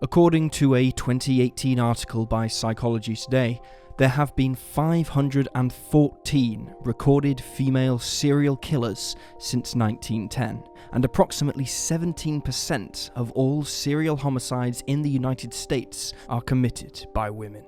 According to a 2018 article by Psychology Today, there have been 514 recorded female serial killers since 1910, and approximately 17% of all serial homicides in the United States are committed by women.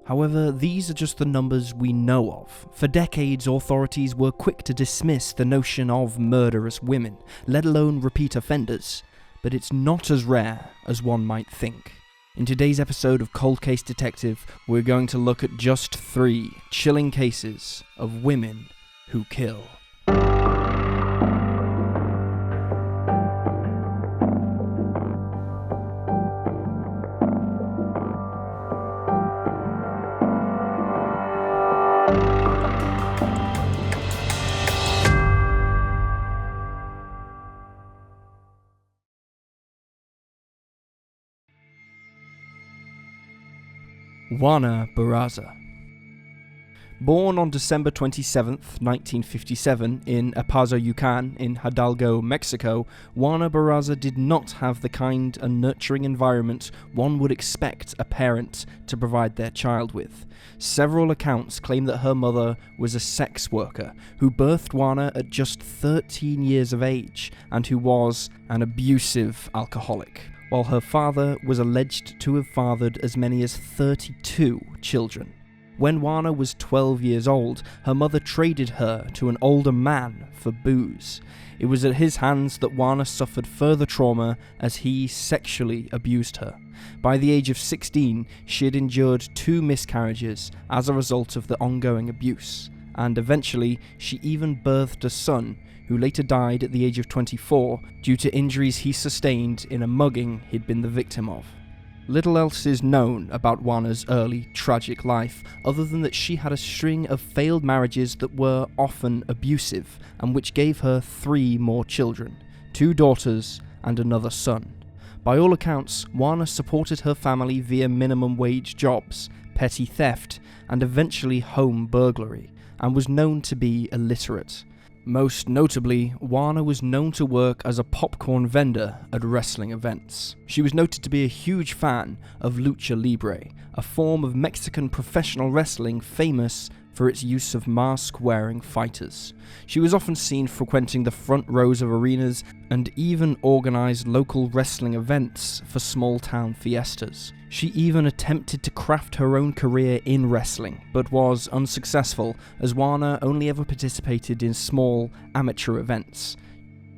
However, these are just the numbers we know of. For decades, authorities were quick to dismiss the notion of murderous women, let alone repeat offenders, but it's not as rare as one might think. In today's episode of Cold Case Detective, we're going to look at just 3 chilling cases of women who kill. Juana Barraza. Born on December 27, 1957, in Apazayucan in Hidalgo, Mexico, Juana Barraza did not have the kind and nurturing environment one would expect a parent to provide their child with. Several accounts claim that her mother was a sex worker who birthed Juana at just 13 years of age and who was an abusive alcoholic, while her father was alleged to have fathered as many as 32 children. When Juana was 12 years old, her mother traded her to an older man for booze. It was at his hands that Juana suffered further trauma as he sexually abused her. By the age of 16, she had endured 2 miscarriages as a result of the ongoing abuse, and eventually she even birthed a son who later died at the age of 24 due to injuries he sustained in a mugging he'd been the victim of. Little else is known about Juana's early, tragic life, other than that she had a string of failed marriages that were often abusive, and which gave her 3 more children, 2 daughters and another son. By all accounts, Juana supported her family via minimum wage jobs, petty theft, and eventually home burglary, and was known to be illiterate. Most notably, Juana was known to work as a popcorn vendor at wrestling events. She was noted to be a huge fan of lucha libre, a form of Mexican professional wrestling famous for its use of mask-wearing fighters. She was often seen frequenting the front rows of arenas and even organized local wrestling events for small-town fiestas. She even attempted to craft her own career in wrestling, but was unsuccessful, as Juana only ever participated in small, amateur events.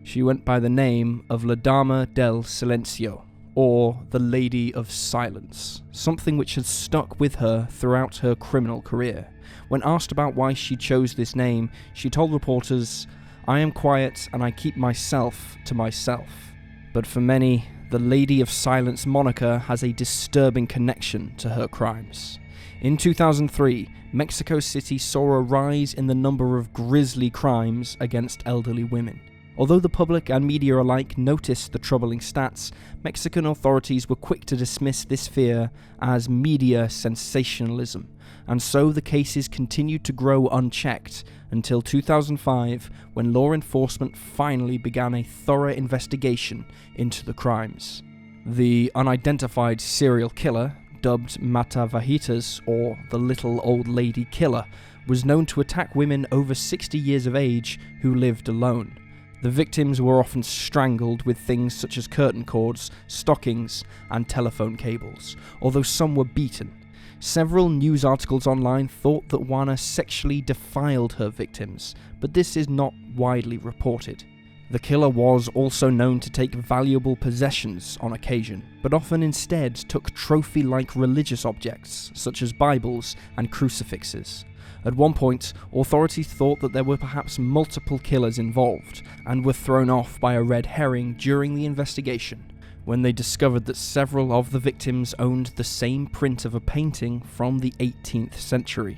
She went by the name of La Dama del Silencio, or the Lady of Silence, something which had stuck with her throughout her criminal career. When asked about why she chose this name, she told reporters, "I am quiet and I keep myself to myself." But for many, the Lady of Silence moniker has a disturbing connection to her crimes. In 2003, Mexico City saw a rise in the number of grisly crimes against elderly women. Although the public and media alike noticed the troubling stats, Mexican authorities were quick to dismiss this fear as media sensationalism, and so the cases continued to grow unchecked until 2005, when law enforcement finally began a thorough investigation into the crimes. The unidentified serial killer, dubbed Mata Vajitas, or the Little Old Lady Killer, was known to attack women over 60 years of age who lived alone. The victims were often strangled with things such as curtain cords, stockings, and telephone cables, although some were beaten. Several news articles online thought that Juana sexually defiled her victims, but this is not widely reported. The killer was also known to take valuable possessions on occasion, but often instead took trophy-like religious objects, such as Bibles and crucifixes. At one point, authorities thought that there were perhaps multiple killers involved, and were thrown off by a red herring during the investigation, when they discovered that several of the victims owned the same print of a painting from the 18th century.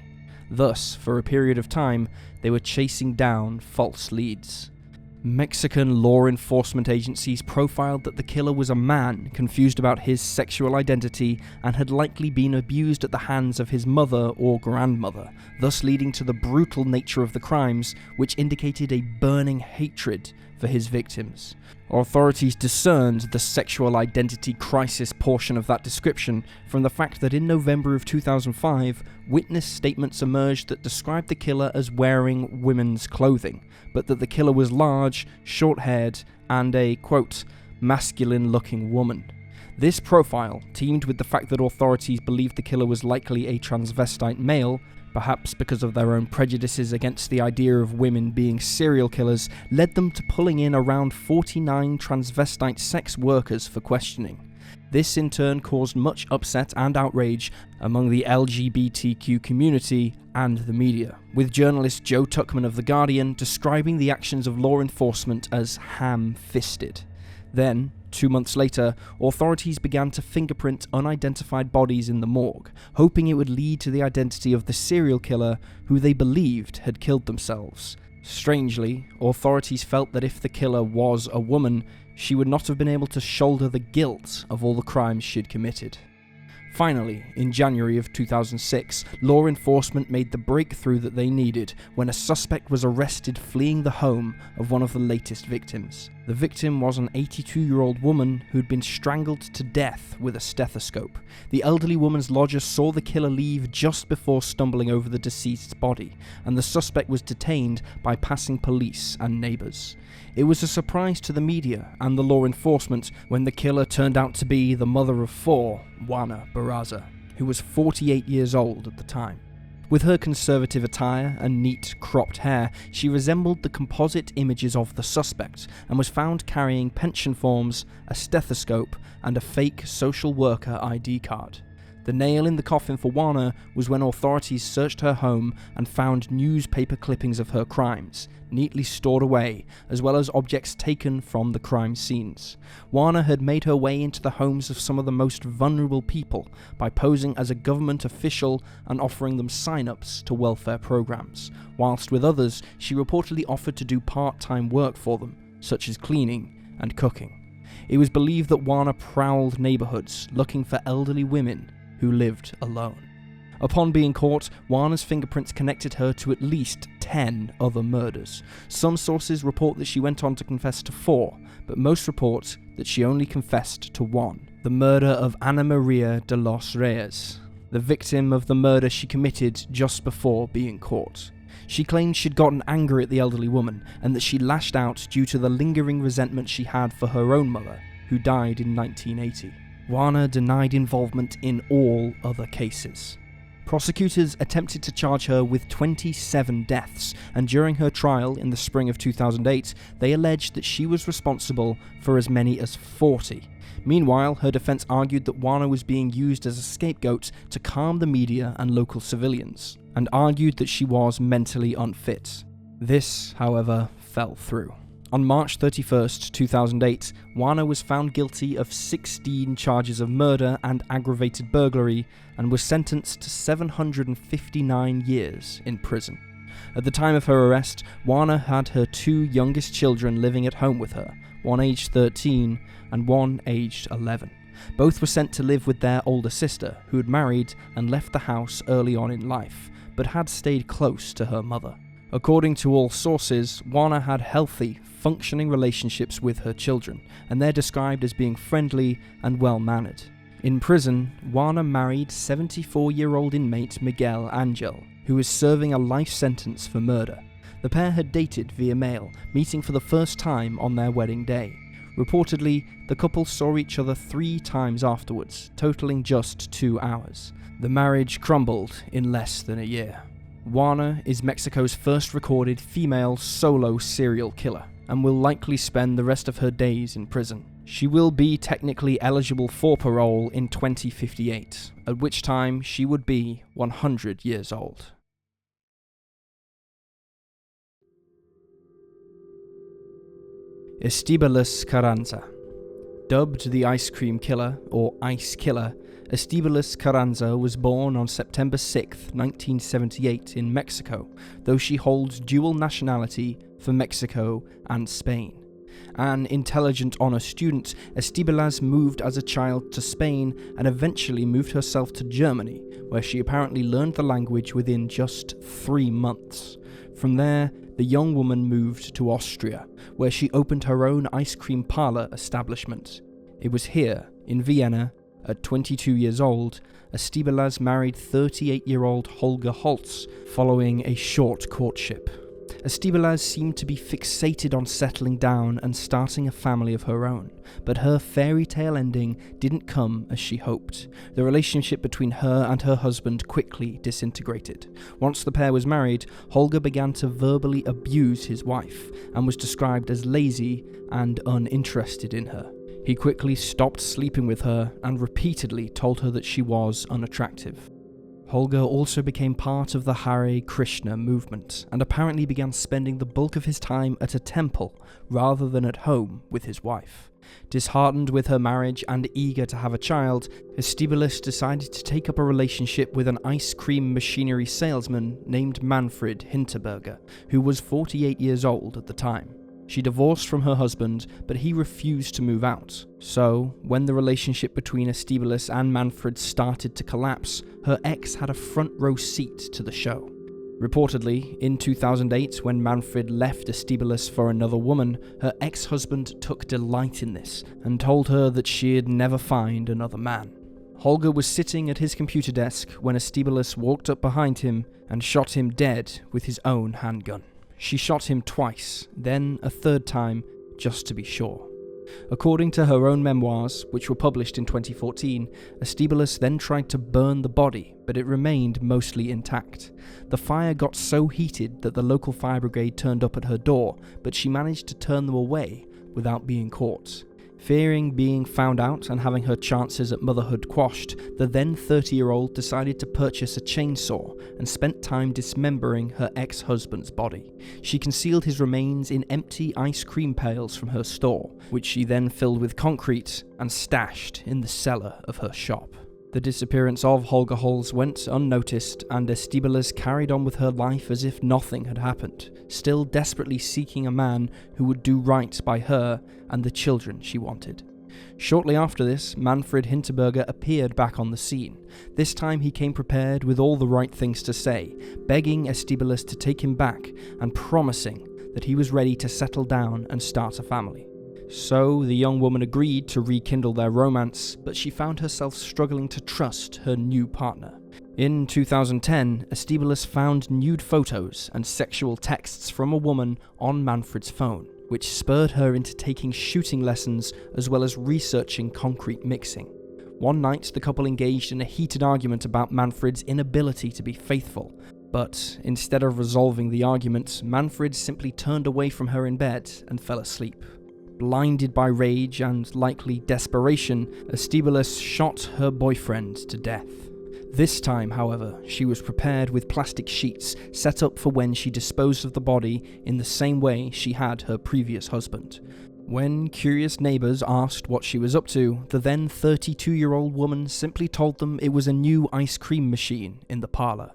Thus, for a period of time, they were chasing down false leads. Mexican law enforcement agencies profiled that the killer was a man confused about his sexual identity and had likely been abused at the hands of his mother or grandmother, thus leading to the brutal nature of the crimes, which indicated a burning hatred for his victims. Authorities discerned the sexual identity crisis portion of that description from the fact that in November of 2005, witness statements emerged that described the killer as wearing women's clothing, but that the killer was large, short-haired, and a, quote, masculine-looking woman. This profile, teamed with the fact that authorities believed the killer was likely a transvestite male, perhaps because of their own prejudices against the idea of women being serial killers, led them to pulling in around 49 transvestite sex workers for questioning. This in turn caused much upset and outrage among the LGBTQ community and the media, with journalist Joe Tuckman of The Guardian describing the actions of law enforcement as ham-fisted. Then, 2 months later, authorities began to fingerprint unidentified bodies in the morgue, hoping it would lead to the identity of the serial killer who they believed had killed themselves. Strangely, authorities felt that if the killer was a woman, she would not have been able to shoulder the guilt of all the crimes she'd committed. Finally, in January of 2006, law enforcement made the breakthrough that they needed when a suspect was arrested fleeing the home of one of the latest victims. The victim was an 82-year-old woman who'd been strangled to death with a stethoscope. The elderly woman's lodger saw the killer leave just before stumbling over the deceased's body, and the suspect was detained by passing police and neighbours. It was a surprise to the media and the law enforcement when the killer turned out to be the mother of 4, Juana Barraza, who was 48 years old at the time. With her conservative attire and neat, cropped hair, she resembled the composite images of the suspect and was found carrying pension forms, a stethoscope, and a fake social worker ID card. The nail in the coffin for Juana was when authorities searched her home and found newspaper clippings of her crimes, neatly stored away, as well as objects taken from the crime scenes. Juana had made her way into the homes of some of the most vulnerable people by posing as a government official and offering them sign-ups to welfare programs, whilst with others she reportedly offered to do part-time work for them, such as cleaning and cooking. It was believed that Juana prowled neighbourhoods looking for elderly women who lived alone. Upon being caught, Juana's fingerprints connected her to at least 10 other murders. Some sources report that she went on to confess to 4, but most report that she only confessed to 1, the murder of Ana Maria de los Reyes, the victim of the murder she committed just before being caught. She claimed she'd gotten angry at the elderly woman and that she lashed out due to the lingering resentment she had for her own mother, who died in 1980. Juana denied involvement in all other cases. Prosecutors attempted to charge her with 27 deaths, and during her trial in the spring of 2008, they alleged that she was responsible for as many as 40. Meanwhile, her defense argued that Juana was being used as a scapegoat to calm the media and local civilians, and argued that she was mentally unfit. This, however, fell through. On March 31st, 2008, Juana was found guilty of 16 charges of murder and aggravated burglary and was sentenced to 759 years in prison. At the time of her arrest, Juana had her 2 youngest children living at home with her, one aged 13 and one aged 11. Both were sent to live with their older sister, who had married and left the house early on in life, but had stayed close to her mother. According to all sources, Juana had healthy, functioning relationships with her children, and they're described as being friendly and well-mannered. In prison, Juana married 74-year-old inmate Miguel Angel, who was serving a life sentence for murder. The pair had dated via mail, meeting for the first time on their wedding day. Reportedly, the couple saw each other 3 times afterwards, totaling just 2 hours. The marriage crumbled in less than a year. Juana is Mexico's first recorded female solo serial killer, and will likely spend the rest of her days in prison. She will be technically eligible for parole in 2058, at which time she would be 100 years old. Estibaliz Carranza. Dubbed the Ice Cream Killer, or Ice Killer, Estibaliz Carranza was born on September 6, 1978 in Mexico, though she holds dual nationality for Mexico and Spain. An intelligent honor student, Estibaliz moved as a child to Spain and eventually moved herself to Germany, where she apparently learned the language within just 3 months. From there, the young woman moved to Austria, where she opened her own ice cream parlor establishment. It was here, in Vienna, at 22 years old, Estibaliz married 38-year-old Holger Holz following a short courtship. Estibaliz seemed to be fixated on settling down and starting a family of her own, but her fairy tale ending didn't come as she hoped. The relationship between her and her husband quickly disintegrated. Once the pair was married, Holger began to verbally abuse his wife and was described as lazy and uninterested in her. He quickly stopped sleeping with her and repeatedly told her that she was unattractive. Holger also became part of the Hare Krishna movement and apparently began spending the bulk of his time at a temple rather than at home with his wife. Disheartened with her marriage and eager to have a child, Estibaliz decided to take up a relationship with an ice cream machinery salesman named Manfred Hinterberger, who was 48 years old at the time. She divorced from her husband, but he refused to move out. So, when the relationship between Estibaliz and Manfred started to collapse, her ex had a front row seat to the show. Reportedly, in 2008, when Manfred left Estibaliz for another woman, her ex-husband took delight in this and told her that she'd never find another man. Holger was sitting at his computer desk when Estibaliz walked up behind him and shot him dead with his own handgun. She shot him twice, then a third time, just to be sure. According to her own memoirs, which were published in 2014, Estibaliz then tried to burn the body, but it remained mostly intact. The fire got so heated that the local fire brigade turned up at her door, but she managed to turn them away without being caught. Fearing being found out and having her chances at motherhood quashed, the then 30-year-old decided to purchase a chainsaw and spent time dismembering her ex-husband's body. She concealed his remains in empty ice cream pails from her store, which she then filled with concrete and stashed in the cellar of her shop. The disappearance of Holger Holz went unnoticed, and Estibaliz carried on with her life as if nothing had happened, still desperately seeking a man who would do right by her and the children she wanted. Shortly after this, Manfred Hinterberger appeared back on the scene. This time he came prepared with all the right things to say, begging Estibaliz to take him back and promising that he was ready to settle down and start a family. So the young woman agreed to rekindle their romance, but she found herself struggling to trust her new partner. In 2010, Estibaliz found nude photos and sexual texts from a woman on Manfred's phone, which spurred her into taking shooting lessons as well as researching concrete mixing. One night, the couple engaged in a heated argument about Manfred's inability to be faithful, but instead of resolving the argument, Manfred simply turned away from her in bed and fell asleep. Blinded by rage and likely desperation, Estibaliz shot her boyfriend to death. This time, however, she was prepared with plastic sheets set up for when she disposed of the body in the same way she had her previous husband. When curious neighbours asked what she was up to, the then 32-year-old woman simply told them it was a new ice cream machine in the parlour.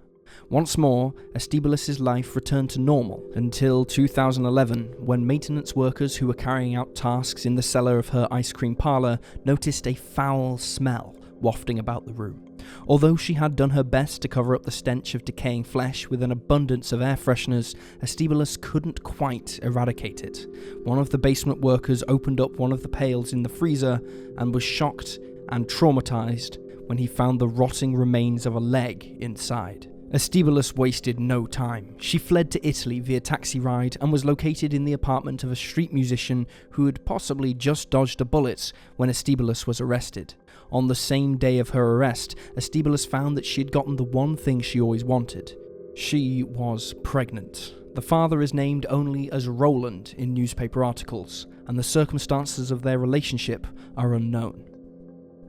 Once more, Estibaliz's life returned to normal until 2011, when maintenance workers who were carrying out tasks in the cellar of her ice cream parlour noticed a foul smell wafting about the room. Although she had done her best to cover up the stench of decaying flesh with an abundance of air fresheners, Estibaliz couldn't quite eradicate it. One of the basement workers opened up one of the pails in the freezer and was shocked and traumatized when he found the rotting remains of a leg inside. Estibaliz wasted no time. She fled to Italy via taxi ride and was located in the apartment of a street musician who had possibly just dodged a bullet when Estibaliz was arrested. On the same day of her arrest, Estibaliz found that she had gotten the one thing she always wanted. She was pregnant. The father is named only as Roland in newspaper articles, and the circumstances of their relationship are unknown.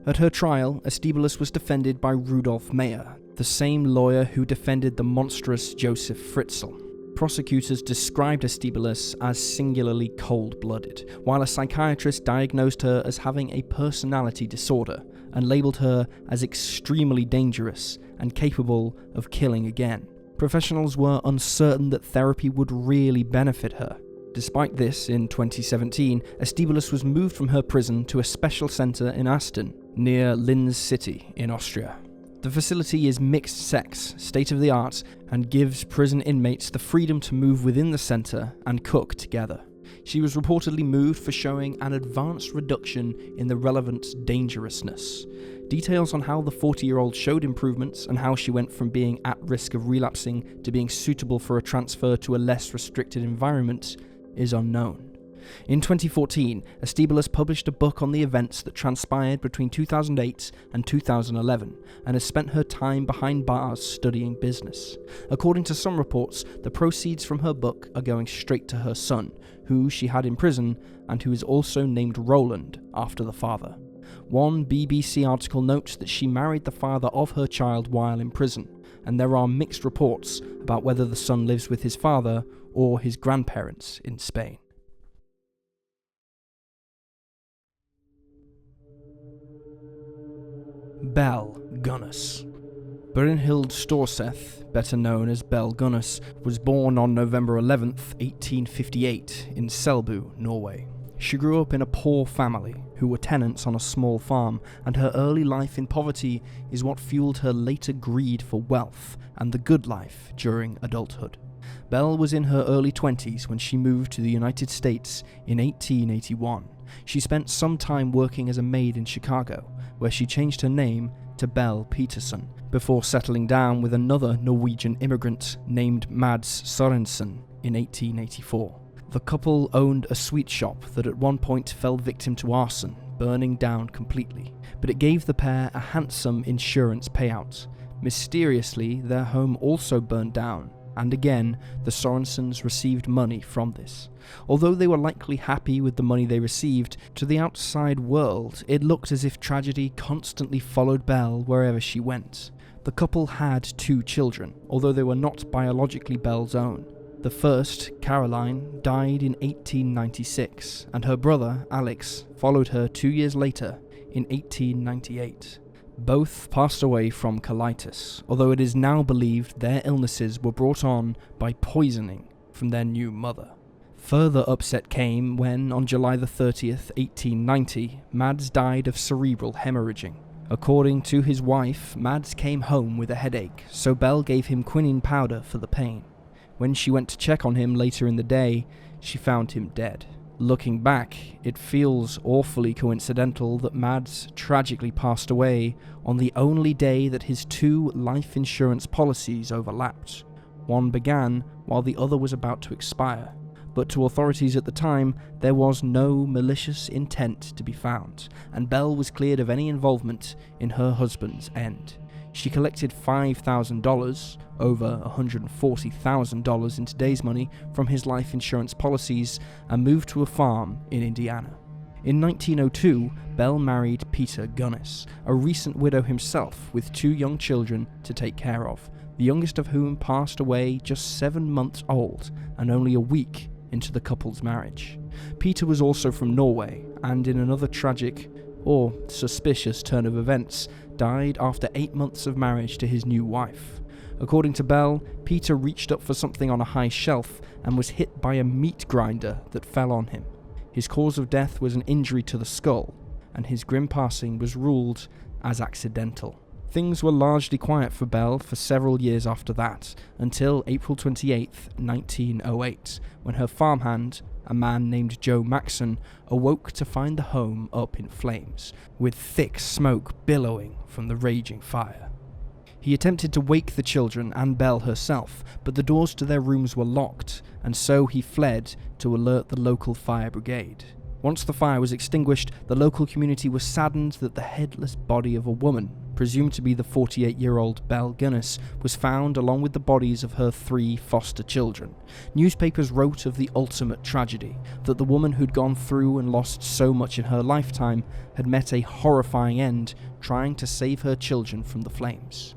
At her trial, Estibaliz was defended by Rudolf Meyer, the same lawyer who defended the monstrous Joseph Fritzl. Prosecutors described Estibaliz as singularly cold-blooded, while a psychiatrist diagnosed her as having a personality disorder and labelled her as extremely dangerous and capable of killing again. Professionals were uncertain that therapy would really benefit her. Despite this, in 2017, Estibaliz was moved from her prison to a special centre in Asten, near Linz city in Austria. The facility is mixed sex, state-of-the-art, and gives prison inmates the freedom to move within the center and cook together. She was reportedly moved for showing an advanced reduction in the relevant dangerousness. Details on how the 40-year-old showed improvements and how she went from being at risk of relapsing to being suitable for a transfer to a less restricted environment is unknown. In 2014, Estibaliz published a book on the events that transpired between 2008 and 2011 and has spent her time behind bars studying business. According to some reports, the proceeds from her book are going straight to her son, who she had in prison and who is also named Roland after the father. One BBC article notes that she married the father of her child while in prison, and there are mixed reports about whether the son lives with his father or his grandparents in Spain. Belle Gunness. Brynhild Storseth, better known as Belle Gunness, was born on November 11th, 1858, in Selbu, Norway. She grew up in a poor family who were tenants on a small farm, and her early life in poverty is what fueled her later greed for wealth and the good life during adulthood. Belle was in her early 20s when she moved to the United States in 1881. She spent some time working as a maid in Chicago, where she changed her name to Belle Peterson, before settling down with another Norwegian immigrant named Mads Sorensen in 1884. The couple owned a sweet shop that at one point fell victim to arson, burning down completely, but it gave the pair a handsome insurance payout. Mysteriously, their home also burned down, and again, the Sorensens received money from this. Although they were likely happy with the money they received, to the outside world, it looked as if tragedy constantly followed Belle wherever she went. The couple had 2 children, although they were not biologically Belle's own. The first, Caroline, died in 1896, and her brother, Alex, followed her 2 years later in 1898. Both passed away from colitis, although it is now believed their illnesses were brought on by poisoning from their new mother. Further upset came when, on July the 30th, 1890, Mads died of cerebral hemorrhaging. According to his wife, Mads came home with a headache, so Belle gave him quinine powder for the pain. When she went to check on him later in the day, she found him dead. Looking back, it feels awfully coincidental that Mads tragically passed away on the only day that his 2 life insurance policies overlapped. One began while the other was about to expire, but to authorities at the time, there was no malicious intent to be found, and Belle was cleared of any involvement in her husband's end. She collected $5,000, over $140,000 in today's money, from his life insurance policies and moved to a farm in Indiana. In 1902, Belle married Peter Gunness, a recent widow himself with 2 young children to take care of, the youngest of whom passed away just 7 months old and only a week into the couple's marriage. Peter was also from Norway, and in another tragic, or suspicious turn of events, died after 8 months of marriage to his new wife. According to Belle, Peter reached up for something on a high shelf and was hit by a meat grinder that fell on him. His cause of death was an injury to the skull, and his grim passing was ruled as accidental. Things were largely quiet for Belle for several years after that, until April 28, 1908, when her farmhand, a man named Joe Maxson, awoke to find the home up in flames, with thick smoke billowing from the raging fire. He attempted to wake the children and Belle herself, but the doors to their rooms were locked, and so he fled to alert the local fire brigade. Once the fire was extinguished, the local community was saddened that the headless body of a woman, presumed to be the 48-year-old Belle Gunness, was found along with the bodies of her 3 foster children. Newspapers wrote of the ultimate tragedy, that the woman who'd gone through and lost so much in her lifetime had met a horrifying end trying to save her children from the flames.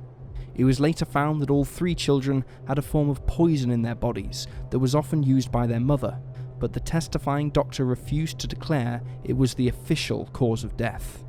It was later found that all 3 children had a form of poison in their bodies that was often used by their mother, but the testifying doctor refused to declare it was the official cause of death.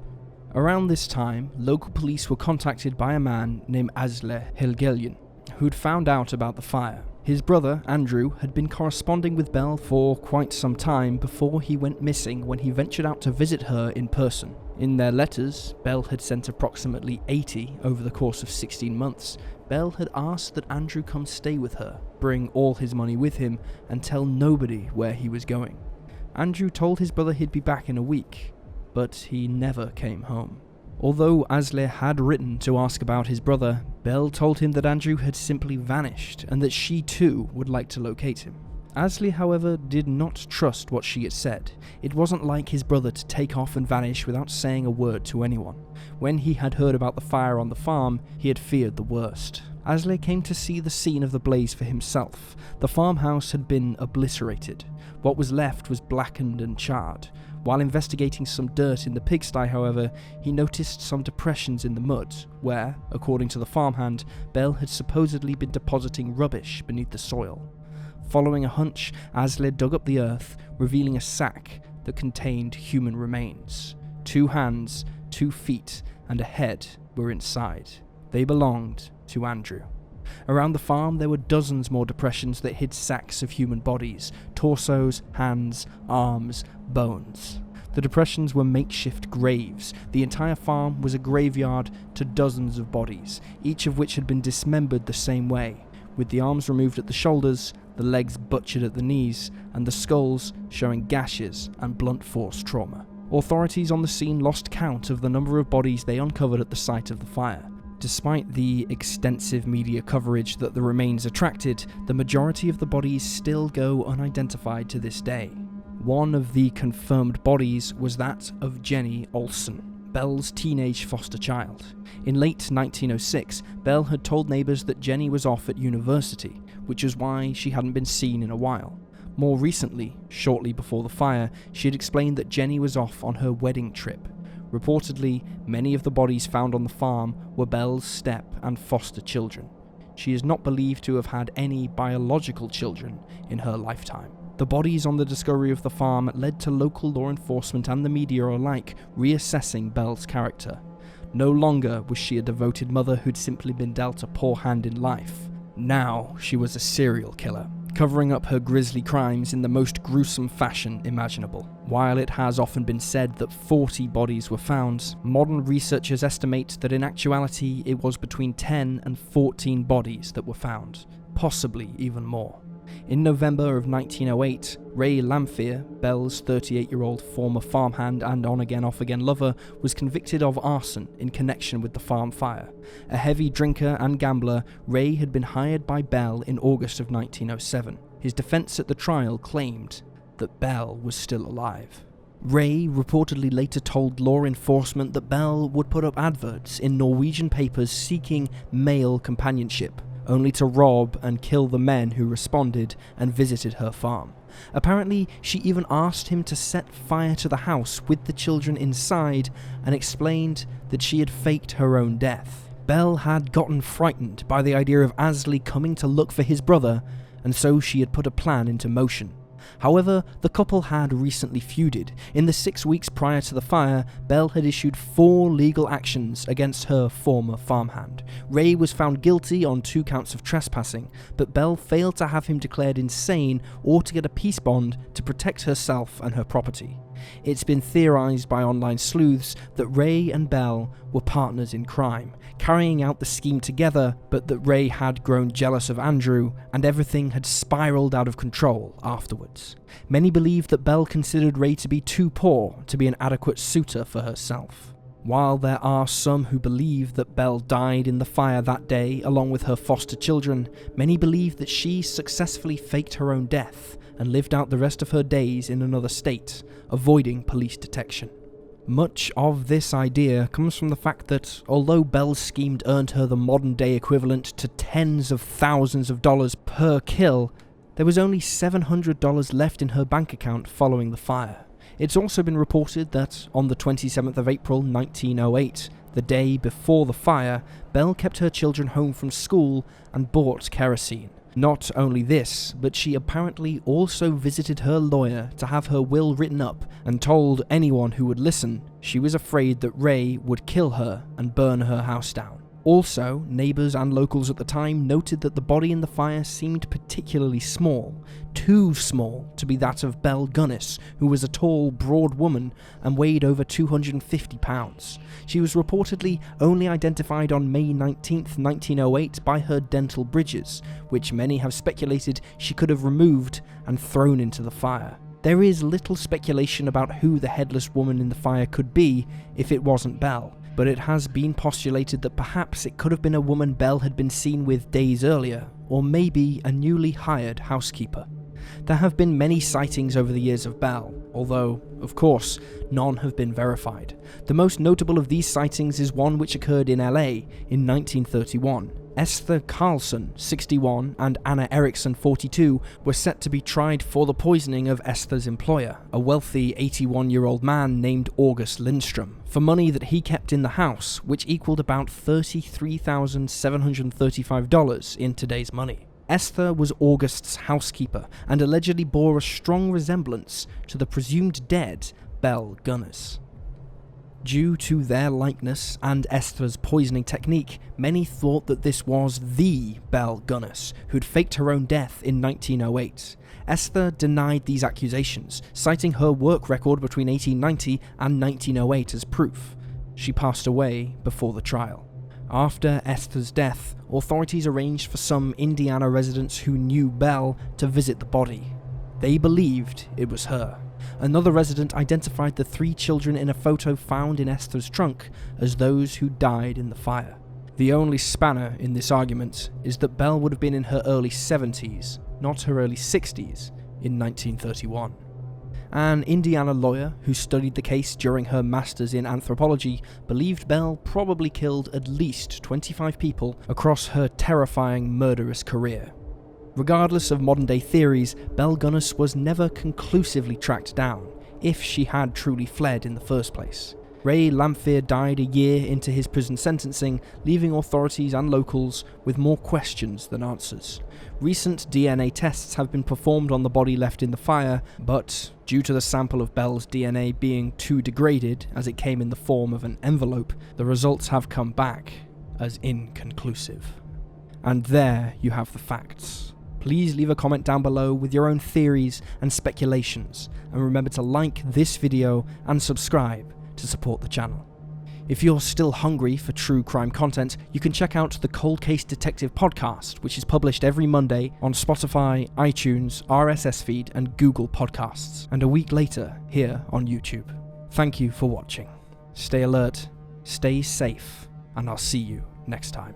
Around this time, local police were contacted by a man named Asle Helgelien, who'd found out about the fire. His brother, Andrew, had been corresponding with Belle for quite some time before he went missing when he ventured out to visit her in person. In their letters, Belle had sent approximately 80 over the course of 16 months. Belle had asked that Andrew come stay with her, bring all his money with him, and tell nobody where he was going. Andrew told his brother he'd be back in a week, but he never came home. Although Asli had written to ask about his brother, Belle told him that Andrew had simply vanished and that she too would like to locate him. Asli, however, did not trust what she had said. It wasn't like his brother to take off and vanish without saying a word to anyone. When he had heard about the fire on the farm, he had feared the worst. Asli came to see the scene of the blaze for himself. The farmhouse had been obliterated. What was left was blackened and charred. While investigating some dirt in the pigsty, however, he noticed some depressions in the mud, where, according to the farmhand, Belle had supposedly been depositing rubbish beneath the soil. Following a hunch, Asli dug up the earth, revealing a sack that contained human remains. 2 hands, 2 feet, and a head were inside. They belonged to Andrew. Around the farm there were dozens more depressions that hid sacks of human bodies, torsos, hands, arms, bones. The depressions were makeshift graves. The entire farm was a graveyard to dozens of bodies, each of which had been dismembered the same way, with the arms removed at the shoulders, the legs butchered at the knees, and the skulls showing gashes and blunt force trauma. Authorities on the scene lost count of the number of bodies they uncovered at the site of the fire. Despite the extensive media coverage that the remains attracted, the majority of the bodies still go unidentified to this day. One of the confirmed bodies was that of Jenny Olsen, Belle's teenage foster child. In late 1906, Belle had told neighbours that Jenny was off at university, which is why she hadn't been seen in a while. More recently, shortly before the fire, she had explained that Jenny was off on her wedding trip. Reportedly, many of the bodies found on the farm were Belle's step and foster children. She is not believed to have had any biological children in her lifetime. The bodies on the discovery of the farm led to local law enforcement and the media alike reassessing Belle's character. No longer was she a devoted mother who'd simply been dealt a poor hand in life. Now she was a serial killer, covering up her grisly crimes in the most gruesome fashion imaginable. While it has often been said that 40 bodies were found, modern researchers estimate that in actuality it was between 10 and 14 bodies that were found, possibly even more. In November of 1908, Ray Lamphere, Belle's 38-year-old former farmhand and on-again off-again lover, was convicted of arson in connection with the farm fire. A heavy drinker and gambler, Ray had been hired by Belle in August of 1907. His defense at the trial claimed that Belle was still alive. Ray reportedly later told law enforcement that Belle would put up adverts in Norwegian papers seeking male companionship, only to rob and kill the men who responded and visited her farm. Apparently, she even asked him to set fire to the house with the children inside and explained that she had faked her own death. Belle had gotten frightened by the idea of Asli coming to look for his brother, and so she had put a plan into motion. However, the couple had recently feuded. In the 6 weeks prior to the fire, Belle had issued 4 legal actions against her former farmhand. Ray was found guilty on 2 counts of trespassing, but Belle failed to have him declared insane or to get a peace bond to protect herself and her property. It's been theorized by online sleuths that Ray and Belle were partners in crime, carrying out the scheme together, but that Ray had grown jealous of Andrew and everything had spiraled out of control afterwards. Many believe that Belle considered Ray to be too poor to be an adequate suitor for herself. While there are some who believe that Belle died in the fire that day along with her foster children, many believe that she successfully faked her own death and lived out the rest of her days in another state, avoiding police detection. Much of this idea comes from the fact that although Belle's scheme earned her the modern-day equivalent to tens of thousands of dollars per kill, there was only $700 left in her bank account following the fire. It's also been reported that on the 27th of April 1908, the day before the fire, Belle kept her children home from school and bought kerosene. Not only this, but she apparently also visited her lawyer to have her will written up and told anyone who would listen she was afraid that Ray would kill her and burn her house down. Also, neighbours and locals at the time noted that the body in the fire seemed particularly small, too small to be that of Belle Gunness, who was a tall, broad woman and weighed over 250 pounds. She was reportedly only identified on May 19, 1908 by her dental bridges, which many have speculated she could have removed and thrown into the fire. There is little speculation about who the headless woman in the fire could be if it wasn't Belle, but it has been postulated that perhaps it could have been a woman Belle had been seen with days earlier, or maybe a newly hired housekeeper. There have been many sightings over the years of Belle, although, of course, none have been verified. The most notable of these sightings is one which occurred in LA in 1931. Esther Carlson, 61, and Anna Erickson, 42, were set to be tried for the poisoning of Esther's employer, a wealthy 81-year-old man named August Lindstrom, for money that he kept in the house, which equaled about $33,735 in today's money. Esther was August's housekeeper and allegedly bore a strong resemblance to the presumed dead Belle Gunness. Due to their likeness and Esther's poisoning technique, many thought that this was the Belle Gunness, who'd faked her own death in 1908. Esther denied these accusations, citing her work record between 1890 and 1908 as proof. She passed away before the trial. After Esther's death, authorities arranged for some Indiana residents who knew Belle to visit the body. They believed it was her. Another resident identified the 3 children in a photo found in Esther's trunk as those who died in the fire. The only spanner in this argument is that Belle would have been in her early 70s, not her early 60s, in 1931. An Indiana lawyer who studied the case during her master's in anthropology believed Belle probably killed at least 25 people across her terrifying murderous career. Regardless of modern-day theories, Belle Gunness was never conclusively tracked down, if she had truly fled in the first place. Ray Lamphere died a year into his prison sentencing, leaving authorities and locals with more questions than answers. Recent DNA tests have been performed on the body left in the fire, but due to the sample of Belle's DNA being too degraded as it came in the form of an envelope, the results have come back as inconclusive. And there you have the facts. Please leave a comment down below with your own theories and speculations, and remember to like this video and subscribe to support the channel. If you're still hungry for true crime content, you can check out the Cold Case Detective podcast, which is published every Monday on Spotify, iTunes, RSS feed, and Google Podcasts, and a week later here on YouTube. Thank you for watching. Stay alert, stay safe, and I'll see you next time.